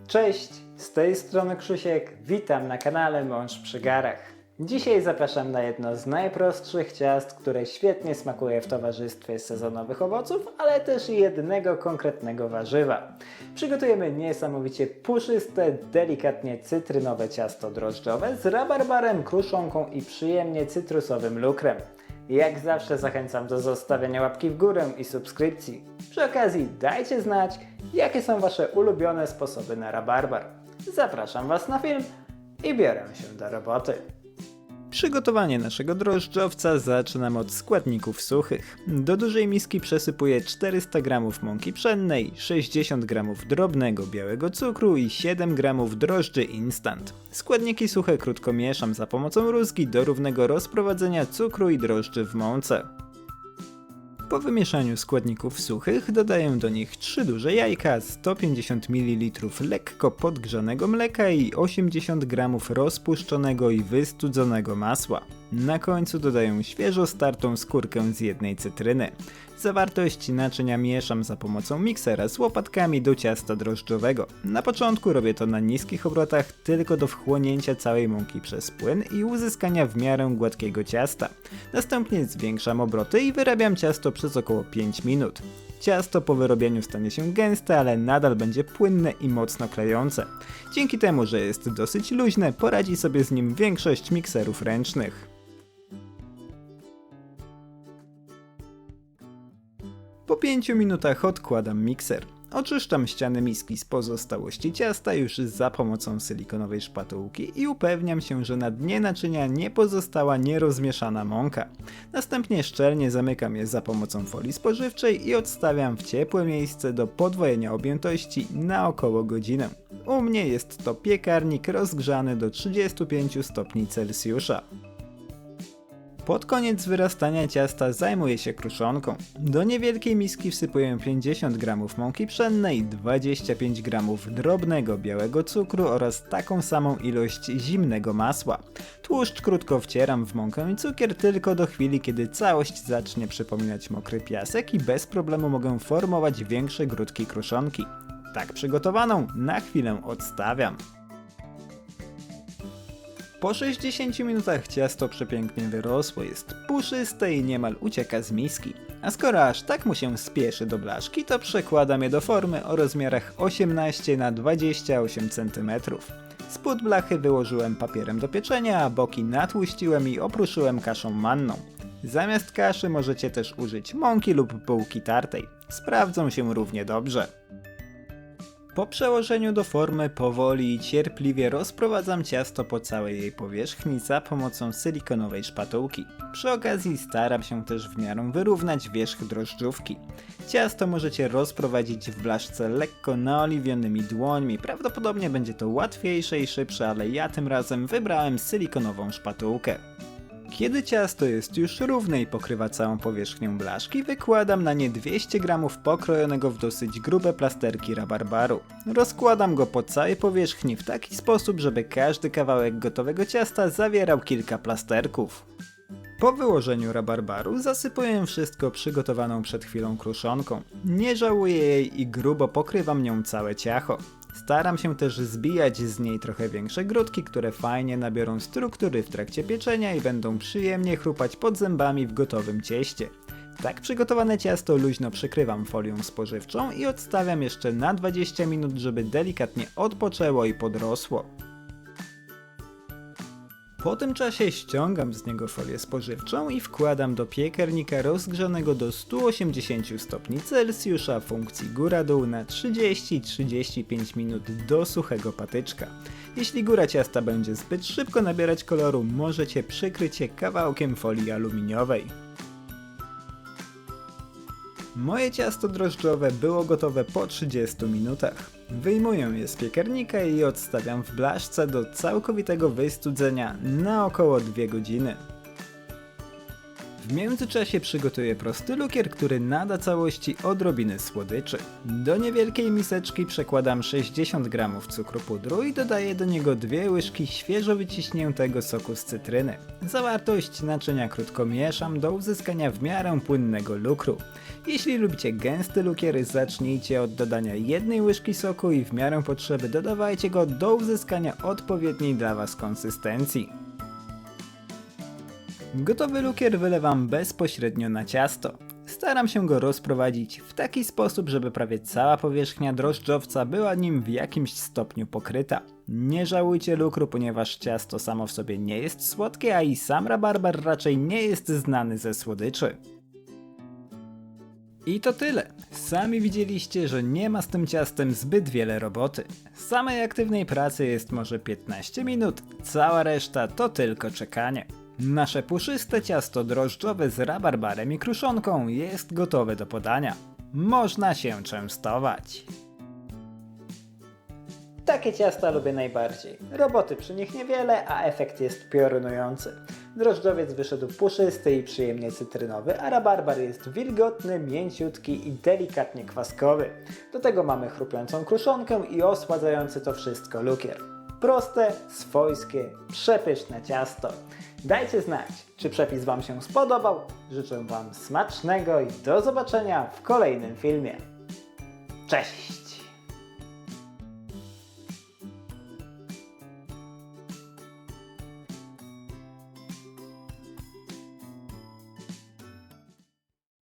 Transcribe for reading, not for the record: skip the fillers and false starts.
Cześć, z tej strony Krzysiek, witam na kanale Mąż przy garach. Dzisiaj zapraszam na jedno z najprostszych ciast, które świetnie smakuje w towarzystwie sezonowych owoców, ale też i jednego konkretnego warzywa. Przygotujemy niesamowicie puszyste, delikatnie cytrynowe ciasto drożdżowe z rabarbarem, kruszonką i przyjemnie cytrusowym lukrem. Jak zawsze zachęcam do zostawiania łapki w górę i subskrypcji. Przy okazji dajcie znać, jakie są Wasze ulubione sposoby na rabarbar. Zapraszam Was na film i biorę się do roboty. Przygotowanie naszego drożdżowca zaczynam od składników suchych. Do dużej miski przesypuję 400 g mąki pszennej, 60 g drobnego białego cukru i 7 g drożdży instant. Składniki suche krótko mieszam za pomocą rózgi do równego rozprowadzenia cukru i drożdży w mące. Po wymieszaniu składników suchych dodaję do nich 3 duże jajka, 150 ml lekko podgrzanego mleka i 80 g rozpuszczonego i wystudzonego masła. Na końcu dodaję świeżo startą skórkę z jednej cytryny. Zawartość naczynia mieszam za pomocą miksera z łopatkami do ciasta drożdżowego. Na początku robię to na niskich obrotach tylko do wchłonięcia całej mąki przez płyn i uzyskania w miarę gładkiego ciasta. Następnie zwiększam obroty i wyrabiam ciasto przez około 5 minut. Ciasto po wyrobieniu stanie się gęste, ale nadal będzie płynne i mocno klejące. Dzięki temu, że jest dosyć luźne, poradzi sobie z nim większość mikserów ręcznych. Po 5 minutach odkładam mikser. Oczyszczam ściany miski z pozostałości ciasta już za pomocą silikonowej szpatułki i upewniam się, że na dnie naczynia nie pozostała nierozmieszana mąka. Następnie szczelnie zamykam je za pomocą folii spożywczej i odstawiam w ciepłe miejsce do podwojenia objętości na około godzinę. U mnie jest to piekarnik rozgrzany do 35 stopni Celsjusza. Pod koniec wyrastania ciasta zajmuję się kruszonką. Do niewielkiej miski wsypuję 50 g mąki pszennej, 25 g drobnego białego cukru oraz taką samą ilość zimnego masła. Tłuszcz krótko wcieram w mąkę i cukier tylko do chwili, kiedy całość zacznie przypominać mokry piasek i bez problemu mogę formować większe grudki kruszonki. Tak przygotowaną na chwilę odstawiam. Po 60 minutach ciasto przepięknie wyrosło, jest puszyste i niemal ucieka z miski. A skoro aż tak mu się spieszy do blaszki, to przekładam je do formy o rozmiarach 18 x 28 cm. Spód blachy wyłożyłem papierem do pieczenia, a boki natłuściłem i opruszyłem kaszą manną. Zamiast kaszy możecie też użyć mąki lub bułki tartej. Sprawdzą się równie dobrze. Po przełożeniu do formy powoli i cierpliwie rozprowadzam ciasto po całej jej powierzchni za pomocą silikonowej szpatułki. Przy okazji staram się też w miarę wyrównać wierzch drożdżówki. Ciasto możecie rozprowadzić w blaszce lekko naoliwionymi dłońmi, prawdopodobnie będzie to łatwiejsze i szybsze, ale ja tym razem wybrałem silikonową szpatułkę. Kiedy ciasto jest już równe i pokrywa całą powierzchnię blaszki, wykładam na nie 200 g pokrojonego w dosyć grube plasterki rabarbaru. Rozkładam go po całej powierzchni w taki sposób, żeby każdy kawałek gotowego ciasta zawierał kilka plasterków. Po wyłożeniu rabarbaru zasypuję wszystko przygotowaną przed chwilą kruszonką. Nie żałuję jej i grubo pokrywam nią całe ciacho. Staram się też zbijać z niej trochę większe grudki, które fajnie nabiorą struktury w trakcie pieczenia i będą przyjemnie chrupać pod zębami w gotowym cieście. Tak przygotowane ciasto luźno przykrywam folią spożywczą i odstawiam jeszcze na 20 minut, żeby delikatnie odpoczęło i podrosło. Po tym czasie ściągam z niego folię spożywczą i wkładam do piekarnika rozgrzanego do 180 stopni Celsjusza funkcji góra-dół na 30-35 minut do suchego patyczka. Jeśli góra ciasta będzie zbyt szybko nabierać koloru, możecie przykryć je kawałkiem folii aluminiowej. Moje ciasto drożdżowe było gotowe po 30 minutach. Wyjmuję je z piekarnika i odstawiam w blaszce do całkowitego wystudzenia na około 2 godziny. W międzyczasie przygotuję prosty lukier, który nada całości odrobinę słodyczy. Do niewielkiej miseczki przekładam 60 g cukru pudru i dodaję do niego 2 łyżki świeżo wyciśniętego soku z cytryny. Zawartość naczynia krótko mieszam do uzyskania w miarę płynnego lukru. Jeśli lubicie gęsty lukier, zacznijcie od dodania 1 łyżki soku i w miarę potrzeby dodawajcie go do uzyskania odpowiedniej dla Was konsystencji. Gotowy lukier wylewam bezpośrednio na ciasto. Staram się go rozprowadzić w taki sposób, żeby prawie cała powierzchnia drożdżowca była nim w jakimś stopniu pokryta. Nie żałujcie lukru, ponieważ ciasto samo w sobie nie jest słodkie, a i sam rabarbar raczej nie jest znany ze słodyczy. I to tyle. Sami widzieliście, że nie ma z tym ciastem zbyt wiele roboty. Samej aktywnej pracy jest może 15 minut, cała reszta to tylko czekanie. Nasze puszyste ciasto drożdżowe z rabarbarem i kruszonką jest gotowe do podania. Można się częstować. Takie ciasta lubię najbardziej. Roboty przy nich niewiele, a efekt jest piorunujący. Drożdżowiec wyszedł puszysty i przyjemnie cytrynowy, a rabarbar jest wilgotny, mięciutki i delikatnie kwaskowy. Do tego mamy chrupiącą kruszonkę i osładzający to wszystko lukier. Proste, swojskie, przepyszne ciasto. Dajcie znać, czy przepis Wam się spodobał. Życzę Wam smacznego i do zobaczenia w kolejnym filmie. Cześć!